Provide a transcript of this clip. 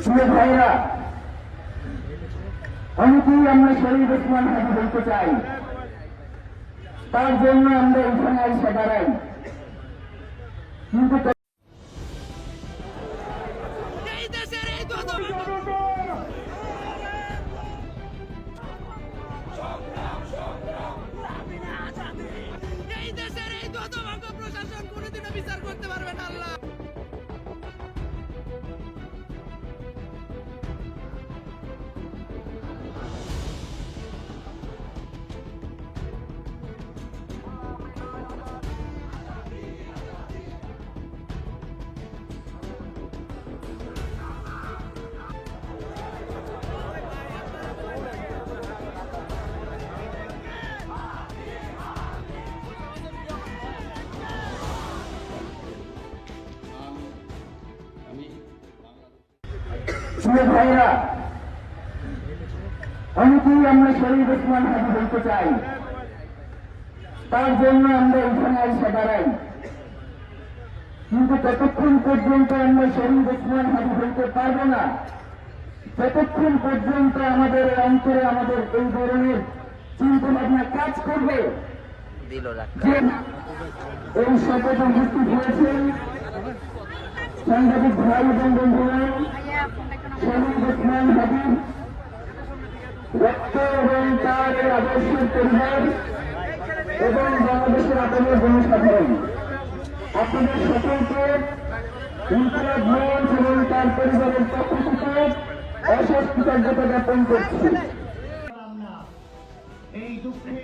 প্রিয় ভাইরা, অনেকেই আমরা শরীর ওসমান হাজি বলতে চাই, তার জন্য আমরা এখানে এসে দাঁড়াই। কিন্তু প্রশাসন কোনোদিনও বিচার করতে পারবে না। আল্লাহ প্রিয় ভাইরা, অনেকেই আমরা শরীর ওসমান হাজি বলতে চাই, তার জন্য আমরা এখানে এসে দাঁড়াই। কিন্তু ততক্ষণ পর্যন্ত আমরা শরীর ওসমান হাজি বলতে পারবো না, যতক্ষণ পর্যন্ত আমাদের অন্তরে আমাদের এই ধরনের চিন্তা ভাবনা কাজ করবে যে এই শপথে উপস্থিত হয়েছেন সাংবাদিক ভাই এবং বন্ধুরা, শহীদ ওসমান হাজি রক্ত এবং তার আদর্শের পরিবার এবং বাংলাদেশের আপনাদের জনসাধারণ, আপনাদের সকলকে ইনকিলাব মঞ্চ এবং তার পরিবারের পক্ষ থেকে অশেষ কৃতজ্ঞতা জ্ঞাপন করছি। এই দুঃখে